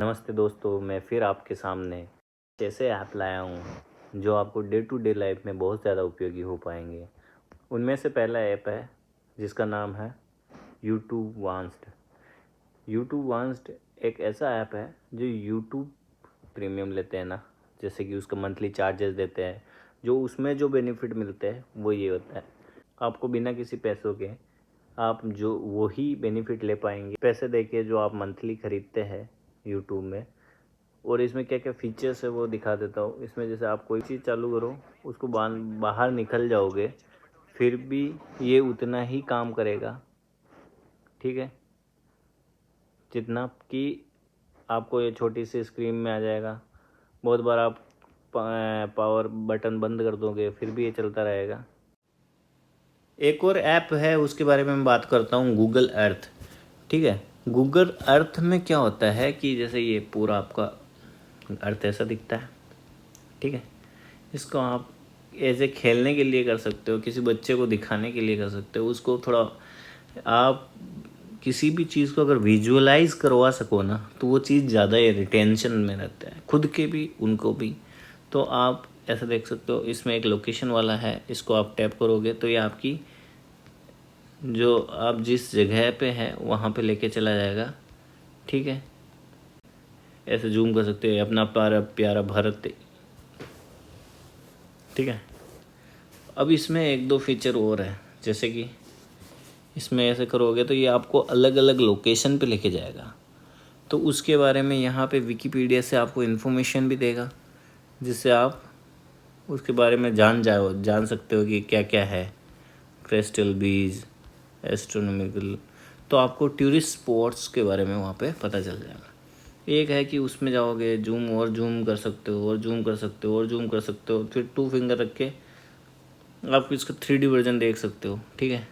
नमस्ते दोस्तों, मैं फिर आपके सामने ऐसे ऐप लाया हूँ जो आपको डे टू डे लाइफ में बहुत ज़्यादा उपयोगी हो पाएंगे। उनमें से पहला ऐप है जिसका नाम है यूट्यूब वांस्ड। यूट्यूब वांस्ड एक ऐसा ऐप है जो यूट्यूब प्रीमियम लेते हैं ना, जैसे कि उसका मंथली चार्जेस देते हैं, जो उसमें जो बेनिफिट मिलते हैं वो ये होता है, आपको बिना किसी पैसों के आप जो वही बेनिफिट ले पाएंगे पैसे देके जो आप मंथली ख़रीदते हैं यूट्यूब में। और इसमें क्या क्या फीचर्स है वो दिखा देता हूँ। इसमें जैसे आप कोई चीज़ चालू करो, उसको बाहर निकल जाओगे, फिर भी ये उतना ही काम करेगा, ठीक है, जितना कि आपको ये छोटी सी स्क्रीन में आ जाएगा। बहुत बार आप पावर बटन बंद कर दोगे फिर भी ये चलता रहेगा। एक और ऐप है उसके बारे में मैं बात करता हूँ, गूगल अर्थ। ठीक है, गूगल अर्थ में क्या होता है कि जैसे ये पूरा आपका अर्थ ऐसा दिखता है, ठीक है। इसको आप ऐसे खेलने के लिए कर सकते हो, किसी बच्चे को दिखाने के लिए कर सकते हो। उसको थोड़ा आप किसी भी चीज़ को अगर विजुअलाइज करवा सको ना, तो वो चीज़ ज़्यादा रिटेंशन में रहता है, खुद के भी उनको भी। तो आप ऐसा देख सकते हो, इसमें एक लोकेशन वाला है, इसको आप टैप करोगे तो ये आपकी जो आप जिस जगह पे है वहाँ पे लेके चला जाएगा, ठीक है। ऐसे जूम कर सकते हो, अपना प्यारा प्यारा भारत, ठीक है। अब इसमें एक दो फीचर और है, जैसे कि इसमें ऐसे करोगे तो ये आपको अलग अलग लोकेशन पे लेके जाएगा। तो उसके बारे में यहाँ पे विकिपीडिया से आपको इन्फॉर्मेशन भी देगा, जिससे आप उसके बारे में जान सकते हो कि क्या क्या है, क्रिस्टल बीज, एस्ट्रोनॉमिकल। तो आपको टूरिस्ट स्पॉट्स के बारे में वहाँ पे पता चल जाएगा। एक है कि उसमें जाओगे, जूम और जूम कर सकते हो, और जूम कर सकते हो, और जूम कर सकते हो। फिर 2 फिंगर रख के आप इसका 3D वर्जन देख सकते हो, ठीक है।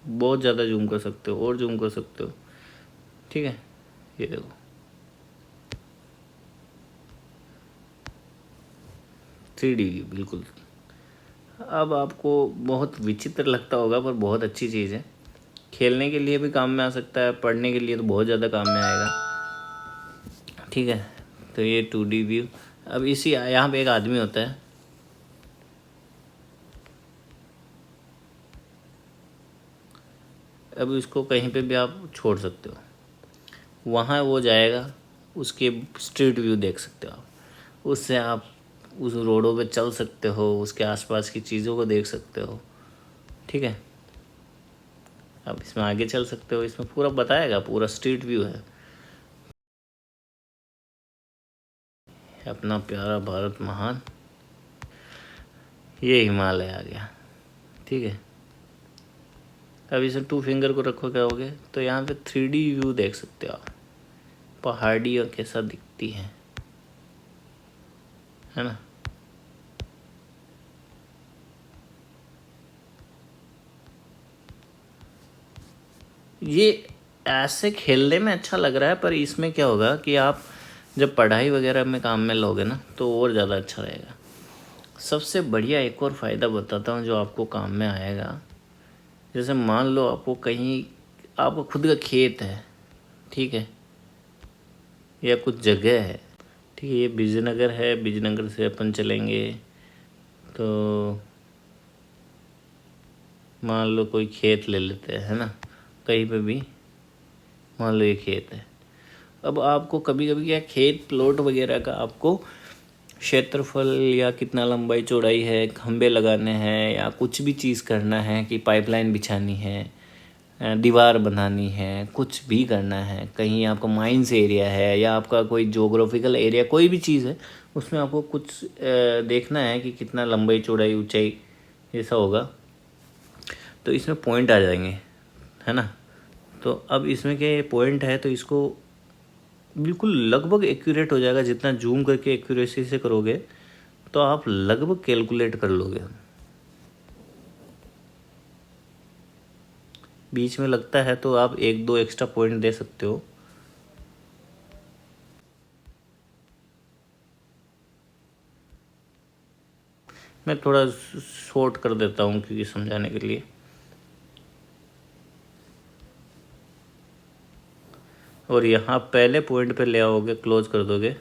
बहुत ज़्यादा जूम कर सकते हो और जूम कर सकते हो, ठीक है। ये देखो 3D बिल्कुल। अब आपको बहुत विचित्र लगता होगा पर बहुत अच्छी चीज़ है, खेलने के लिए भी काम में आ सकता है, पढ़ने के लिए तो बहुत ज़्यादा काम में आएगा, ठीक है। तो ये 2D व्यू। अब इसी यहाँ पे एक आदमी होता है, अब इसको कहीं पे भी आप छोड़ सकते हो, वहाँ वो जाएगा, उसके स्ट्रीट व्यू देख सकते हो आप। उससे आप उस रोडों पे चल सकते हो, उसके आसपास की चीज़ों को देख सकते हो, ठीक है। आप इसमें आगे चल सकते हो, इसमें पूरा बताएगा, पूरा स्ट्रीट व्यू है। अपना प्यारा भारत महान, ये हिमालय आ गया, ठीक है। अब इसे 2 फिंगर को रखो, क्या होगे तो यहाँ पे 3D व्यू देख सकते हो आप, पहाड़ियों कैसा दिखती है ना। ये ऐसे खेलने में अच्छा लग रहा है, पर इसमें क्या होगा कि आप जब पढ़ाई वगैरह में काम में लोगे ना, तो और ज़्यादा अच्छा रहेगा। सबसे बढ़िया एक और फ़ायदा बताता हूँ जो आपको काम में आएगा। जैसे मान लो आपको कहीं, आपको खुद का खेत है, ठीक है, या कुछ जगह है, ठीक है। ये बिजनगर है, बिजनगर से अपन चलेंगे तो मान लो कोई खेत ले लेते हैं, है ना, कहीं पे भी मान लो ये खेत है। अब आपको कभी कभी क्या, खेत प्लॉट वगैरह का आपको क्षेत्रफल या कितना लंबाई चौड़ाई है, खंबे लगाने हैं, या कुछ भी चीज़ करना है कि पाइपलाइन बिछानी है, दीवार बनानी है, कुछ भी करना है, कहीं आपका माइंस एरिया है या आपका कोई जोग्राफिकल एरिया, कोई भी चीज़ है, उसमें आपको कुछ देखना है कि कितना लंबाई चौड़ाई ऊंचाई ऐसा होगा, तो इसमें पॉइंट आ जाएंगे, है ना। तो अब इसमें क्या, ये पॉइंट है तो इसको बिल्कुल लगभग एक्यूरेट हो जाएगा। जितना जूम करके एक्यूरेसी से करोगे तो आप लगभग कैलकुलेट कर लोगे। बीच में लगता है तो आप 1-2 एक्स्ट्रा पॉइंट दे सकते हो। मैं थोड़ा शॉर्ट कर देता हूँ क्योंकि समझाने के लिए। और यहाँ पहले पॉइंट पे ले आओगे, क्लोज कर दोगे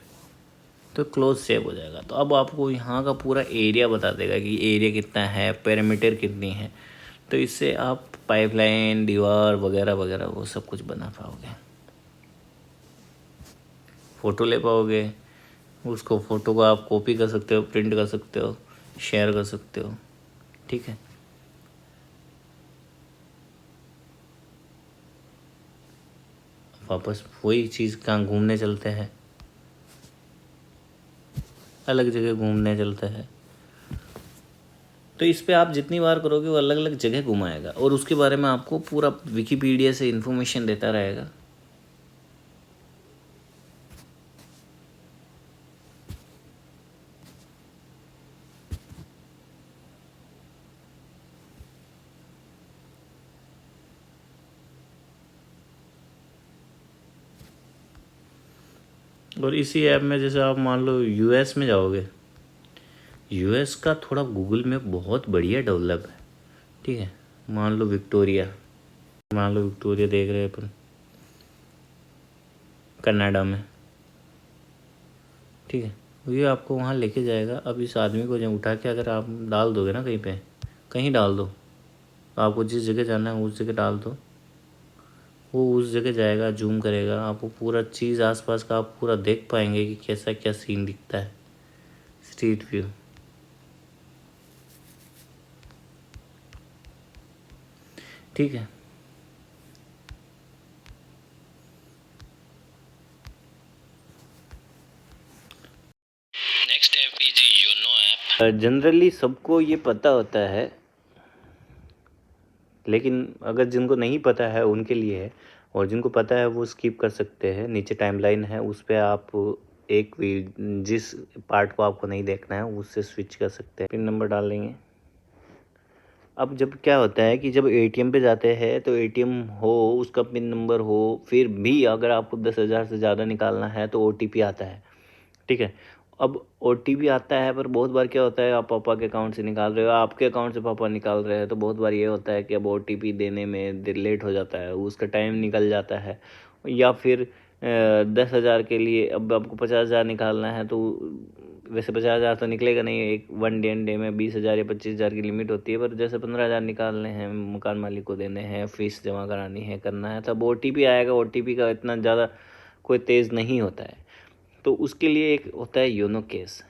तो क्लोज सेव हो जाएगा। तो अब आपको यहाँ का पूरा एरिया बता देगा कि एरिया कितना है, पैरामीटर कितनी है। तो इससे आप पाइपलाइन, दीवार वगैरह वगैरह वो सब कुछ बना पाओगे, फ़ोटो ले पाओगे। उसको फ़ोटो को आप कॉपी कर सकते हो, प्रिंट कर सकते हो, शेयर कर सकते हो। ठीक है, वापस वही चीज़, कहाँ घूमने चलते हैं, अलग जगह घूमने चलते हैं। तो इस पे आप जितनी बार करोगे वो अलग अलग जगह घुमाएगा और उसके बारे में आपको पूरा विकिपीडिया से इन्फॉर्मेशन देता रहेगा। और इसी ऐप में जैसे आप मान लो यूएस में जाओगे, यूएस का थोड़ा गूगल मैप बहुत बढ़िया डेवलप है। ठीक है, मान लो विक्टोरिया देख रहे हैं अपन कनाडा में। ठीक है, ये आपको वहाँ लेके जाएगा। अब इस आदमी को जब उठा के अगर आप डाल दोगे ना कहीं डाल दो, तो आपको जिस जगह जाना है उस जगह डाल दो, वो उस जगह जाएगा, जूम करेगा, आपको पूरा चीज़ आसपास का आप पूरा देख पाएंगे कि कैसा क्या सीन दिखता है, स्ट्रीट व्यू। ठीक है, next app is YONO app. Generally सबको ये पता होता है, लेकिन अगर जिनको नहीं पता है उनके लिए है, और जिनको पता है वो स्किप कर सकते हैं। नीचे टाइमलाइन है, उस पर आप एक भी जिस पार्ट को आपको नहीं देखना है उससे स्विच कर सकते हैं। पिन नंबर डाल लेंगे। अब जब क्या होता है कि जब एटीएम पे जाते हैं तो एटीएम हो, उसका पिन नंबर हो, फिर भी अगर आपको 10,000 से ज़्यादा निकालना है तो ओटीपी आता है। ठीक है, अब ओटीपी आता है, पर बहुत बार क्या होता है आप पापा के अकाउंट से निकाल रहे हो, आपके अकाउंट से पापा निकाल रहे हैं, तो बहुत बार ये होता है कि अब ओटीपी देने में लेट हो जाता है, उसका टाइम निकल जाता है। या फिर 10,000 के लिए अब आपको 50,000 निकालना है, तो वैसे 50,000 तो निकलेगा नहीं, एक वन डे में 20,000 या 25,000 की लिमिट होती है। पर जैसे 15,000 निकालने हैं, मकान मालिक को देने हैं, फीस जमा करानी है, करना है, तब ओटीपी आएगा। ओटीपी का इतना ज़्यादा कोई तेज़ नहीं होता है, तो उसके लिए एक होता है योनो कैश।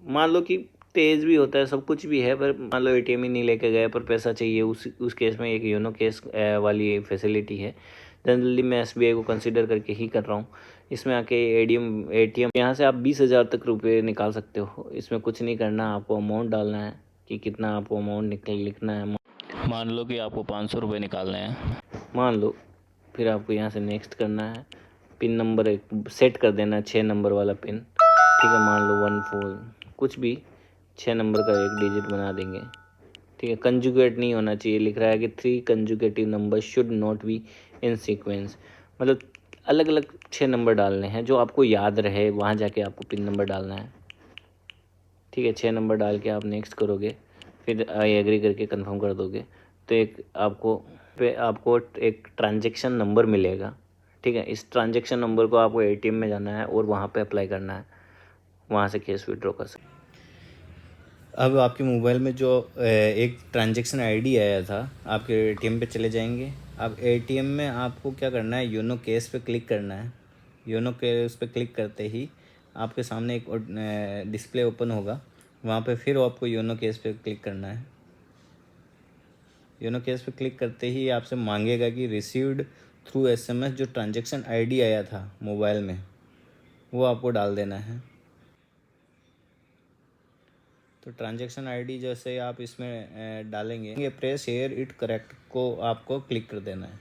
मान लो कि तेज़ भी होता है, सब कुछ भी है, पर मान लो एटीएम ही नहीं लेके गए पर पैसा चाहिए, उस केस में एक योनो कैश वाली फैसिलिटी है। जनरली मैं एसबीआई को कंसिडर करके ही कर रहा हूँ। इसमें आके एटीएम यहाँ से आप 20,000 तक रुपये निकाल सकते हो। इसमें कुछ नहीं करना, आपको अमाउंट डालना है कि कितना आपको अमाउंट लिखना है। मान लो कि आपको 500 रुपये निकालने हैं, मान लो। फिर आपको यहाँ से नेक्स्ट करना है, पिन नंबर एक सेट कर देना है, 6 नंबर वाला पिन। ठीक है, मान लो 14 कुछ भी 6 नंबर का एक डिजिट बना देंगे। ठीक है, कंजुगेट नहीं होना चाहिए, लिख रहा है कि 3 conjugative number should not be in sequence, मतलब अलग अलग 6 नंबर डालने हैं जो आपको याद रहे, वहाँ जाके आपको पिन नंबर डालना है। ठीक है, 6 नंबर डाल के आप नेक्स्ट करोगे, फिर आई एग्री करके कंफर्म कर दोगे, तो एक आपको एक ट्रांजेक्शन नंबर मिलेगा। ठीक है, इस ट्रांजेक्शन नंबर को आपको एटीएम में जाना है और वहाँ पे अप्लाई करना है, वहाँ से कैश विड्रॉ कर सकते। अब आपके मोबाइल में जो एक ट्रांजेक्शन आईडी आया था, आपके एटीएम पे चले जाएंगे। अब एटीएम में आपको क्या करना है, योनो कैश पे क्लिक करना है। योनो कैश पे क्लिक करते ही आपके सामने एक डिस्प्ले ओपन होगा, वहाँ पे फिर आपको योनो कैश पे क्लिक करना है। योनो कैश पे क्लिक करते ही आपसे मांगेगा कि रिसीव्ड थ्रू एसएमएस, जो ट्रांजेक्शन आईडी आया था मोबाइल में वो आपको डाल देना है। तो ट्रांजेक्शन आईडी जैसे आप इसमें डालेंगे, प्रेस हेयर इट करेक्ट को आपको क्लिक कर देना है।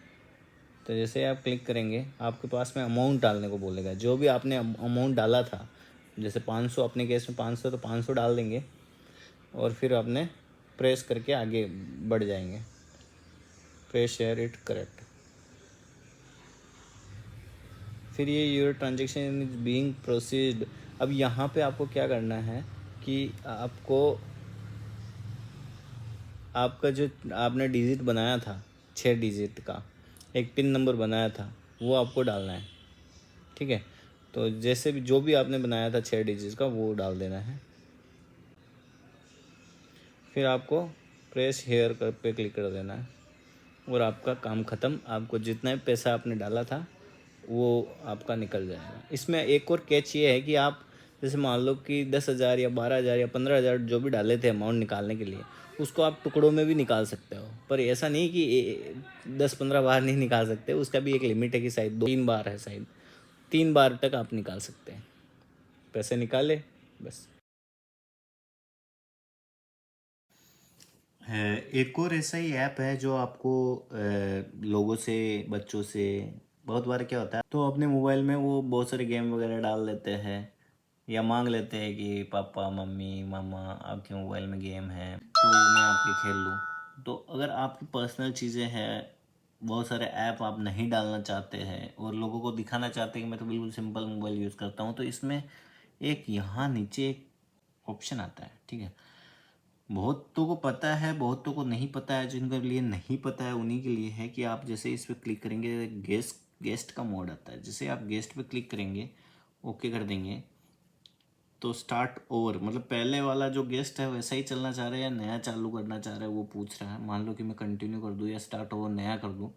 तो जैसे आप क्लिक करेंगे, आपके पास में अमाउंट डालने को बोलेगा, जो भी आपने अमाउंट डाला था। जैसे 500, अपने केस में 500, तो 500 डाल देंगे और फिर आपने प्रेस करके आगे बढ़ जाएंगे, प्रेस हेयर इट करेक्ट। फिर ये your transaction is being proceed. अब यहाँ पे आपको क्या करना है कि आपका जो आपने डिजिट बनाया था, 6 डिजिट का एक पिन नंबर बनाया था, वो आपको डालना है। ठीक है। तो जैसे भी जो भी आपने बनाया था 6 डिजिट का वो डाल देना है। फिर आपको प्रेस हेयर कर पे क्लिक कर देना है और आपका काम ख़त्म। आपको जितना भी पैसा आपने डाला था वो आपका निकल जाएगा। इसमें एक और कैच ये है कि आप जैसे मान लो कि 10,000 या 12,000 या 15,000 जो भी डाले थे अमाउंट निकालने के लिए, उसको आप टुकड़ों में भी निकाल सकते हो। पर ऐसा नहीं कि 10-15 बार नहीं निकाल सकते, उसका भी एक लिमिट है कि शायद 2-3 बार है, शायद 3 बार तक आप निकाल सकते हैं। पैसे निकाले बस। एक और ऐसा ही ऐप है जो आपको लोगों से, बच्चों से बहुत बार क्या होता है, तो अपने मोबाइल में वो बहुत सारे गेम वगैरह डाल देते हैं या मांग लेते हैं कि पापा मम्मी मामा आपके मोबाइल में गेम है तो मैं आपके खेल लूँ। तो अगर आपकी पर्सनल चीज़ें हैं, बहुत सारे ऐप आप नहीं डालना चाहते हैं और लोगों को दिखाना चाहते हैं कि मैं तो बिल्कुल सिंपल मोबाइल यूज़ करता हूँ, तो इसमें एक यहाँ नीचे एक ऑप्शन आता है, ठीक है। बहुतों को पता है, बहुतों को नहीं पता है। जिनके लिए नहीं पता है उन्हीं के लिए है कि आप जैसे इस पर क्लिक करेंगे गेस्ट का मोड आता है। जैसे आप गेस्ट पे क्लिक करेंगे, ओके कर देंगे, तो स्टार्ट ओवर मतलब पहले वाला जो गेस्ट है वैसा ही चलना चाह रहे हैं या नया चालू करना चाह रहे हैं वो पूछ रहा है। मान लो कि मैं कंटिन्यू कर दूँ या स्टार्ट ओवर नया कर दूँ,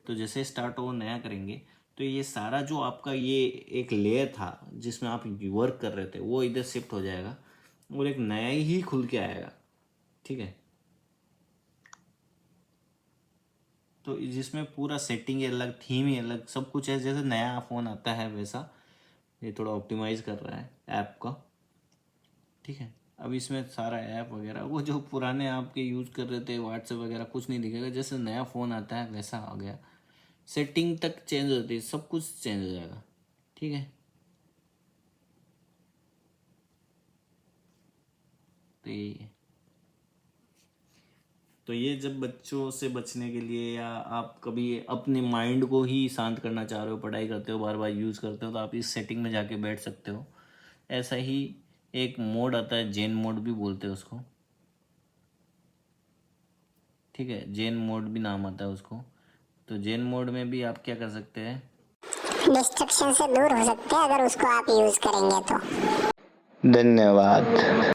तो जैसे स्टार्ट ओवर नया करेंगे तो ये सारा जो आपका ये एक लेयर था जिसमें आप वर्क कर रहे थे वो इधर शिफ्ट हो जाएगा और एक नया ही खुल के आएगा, ठीक है। तो जिसमें पूरा सेटिंग ही अलग, थीम ही अलग, सब कुछ है। जैसे नया फ़ोन आता है वैसा ये थोड़ा ऑप्टिमाइज़ कर रहा है ऐप का, ठीक है। अब इसमें सारा ऐप वगैरह वो जो पुराने आपके यूज़ कर रहे थे व्हाट्सएप वगैरह कुछ नहीं दिखेगा। जैसे नया फ़ोन आता है वैसा आ गया, सेटिंग तक चेंज होती है, सब कुछ चेंज हो जाएगा, ठीक है। तो ये तो ये जब बच्चों से बचने के लिए या आप कभी अपने माइंड को ही शांत करना चाह रहे हो, पढ़ाई करते हो बार बार यूज़ करते हो, तो आप इस सेटिंग में जाके बैठ सकते हो। ऐसा ही एक मोड आता है, जेन मोड भी बोलते हैं उसको, ठीक है। जेन मोड भी नाम आता है उसको। तो जेन मोड में भी आप क्या कर सकते हैं, डिस्ट्रक्शन से दूर हो सकते हैं अगर उसको आप यूज करेंगे तो। धन्यवाद।